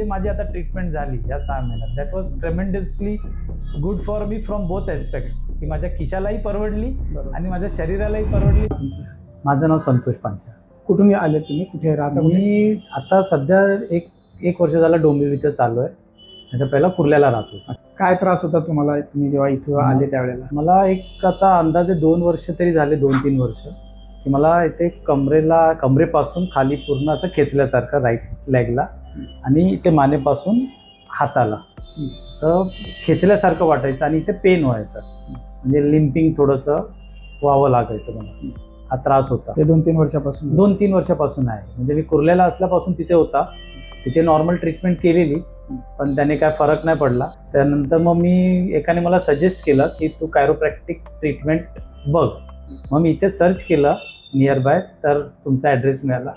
जे माझी आता ट्रीटमेंट झाली या 6 महिन्यात, that was tremendously good for me from both aspects, की माझ्या खिशालाही परवडली आणि माझ्या शरीरालाही परवडली. माझं नाव संतोष पांचा. कुठून आले तुम्ही, कुठे राहता? मी आता सध्या एक वर्ष झाला डोंबिवली इथं चालू आहे. आता पहिला कुर्ल्याला राहतो. काय त्रास होता तुम्हाला तुम्ही जेव्हा इथं आले त्यावेळेला? मला आता अंदाजे 2 वर्ष तरी झाले, 2-3 वर्ष, की मला इथे कमरेपासून खाली पूर्ण असं खेचल्यासारखं राईट लेगला आणि इथे मानेपासून हाताला असं खेचल्यासारखं वाटायचं आणि इथे पेन व्हायचं, म्हणजे लिम्पिंग थोडंसं व्हावं लागायचं मला. हा त्रास होता. हे 2-3 वर्षापासून? 2-3 वर्षापासून आहे. म्हणजे मी कुर्ल्याला असल्यापासून तिथे होता. तिथे नॉर्मल ट्रीटमेंट केलेली, पण त्याने काय फरक नाही पडला. त्यानंतर मग एकाने मला सजेस्ट केलं की तू कायरोप्रॅक्टिक ट्रीटमेंट बघ. मग मी इथे सर्च केलं नियर बाय, तर तुमचा ॲड्रेस मिळाला.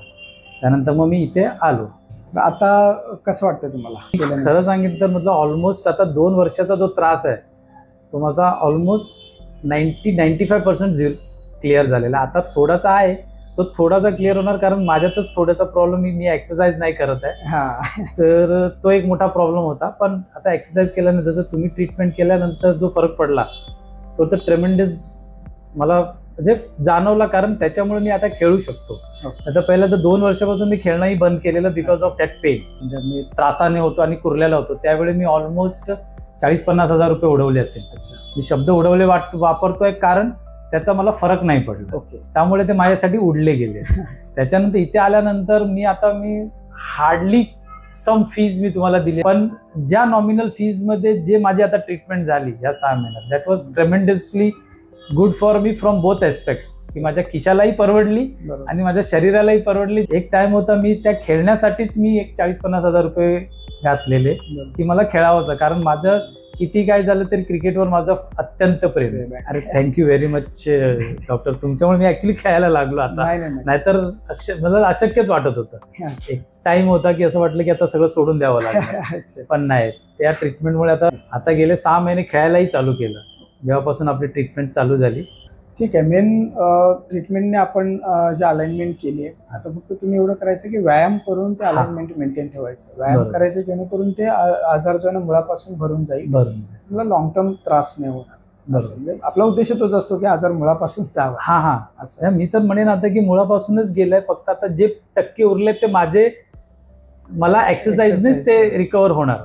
त्यानंतर मग मी इथे आलो. आता कसं वाटतं तुम्हाला? खरं सांगितलं तर म्हटलं ऑलमोस्ट आता 2 वर्षाचा जो त्रास आहे तो माझा ऑलमोस्ट 90-95% क्लिअर झालेला. आता थोडासा आहे, तो थोडासा क्लिअर होणार, कारण माझ्यातच थोडासा प्रॉब्लेम, मी एक्सरसाइज नाही करत आहे. तर तो एक मोठा प्रॉब्लेम होता. पण आता एक्सरसाइज केल्यानंतर, जसं तुम्ही ट्रीटमेंट केल्यानंतर जो फरक पडला तो तर ट्रेमेंडस मला म्हणजे जाणवला, कारण त्याच्यामुळे मी आता खेळू शकतो. आता पहिलं तर 2 वर्षापासून मी खेळणंही बंद केलेलं बिकॉज ऑफ दॅट पेन. म्हणजे मी त्रासाने होतो आणि कुर्ल्याला होतो, त्यावेळी मी ऑलमोस्ट 40-50 हजार रुपये उडवले असेल. मी शब्द उडवले वापरतोय कारण त्याचा मला फरक नाही पडला. ओके. त्यामुळे ते माझ्यासाठी उडले गेले. त्याच्यानंतर इथे आल्यानंतर मी हार्डली सम फीज मी तुम्हाला दिली, पण ज्या नॉमिनल फीज मध्ये जे माझी आता ट्रीटमेंट झाली या 6 महिन्यात, that was tremendously good for me from both aspects, की माझ्या खिशालाही परवडली आणि माझ्या शरीरालाही परवडली. एक टाइम होता मी त्या खेळण्यासाठीच मी 40-50 हजार रुपये घातलेले की मला खेळावंच, कारण माझं किती काय झालं तरी क्रिकेटवर माझं अत्यंत प्रेम आहे. अरे थँक्यू व्हेरी मच डॉक्टर, तुमच्यामुळे मी ऍक्च्युली खेळायला लागलो आता, नाहीतर मला अशक्यच वाटत होतं. एक टाइम होता की असं वाटलं की आता सगळं सोडून द्यावं लागलं, पण नाही, त्या ट्रीटमेंटमुळे आता गेले 6 महिने खेळायलाही चालू केलं जेव्हापासून आपली ट्रीटमेंट चालू झाली. ठीक आहे. मेन ट्रीटमेंटने आपण जे अलाइनमेंट केली आहे, आता फक्त तुम्ही एवढं करायचं की व्यायाम करून ते अलाइनमेंट मेंटेन ठेवायचं. व्यायाम करायचं जेणेकरून ते आजार जो मुळापासून भरून जाईल, तुम्हाला लॉंग टर्म त्रास नाही होणार. आपला उद्देश तोच असतो की आजार मुळापासून जावा. असं मी तर म्हणेन आता की मुळापासूनच गेलाय, फक्त आता जे टक्के उरले ते मला एक्सरसाइजनेच ते रिकवर होणार.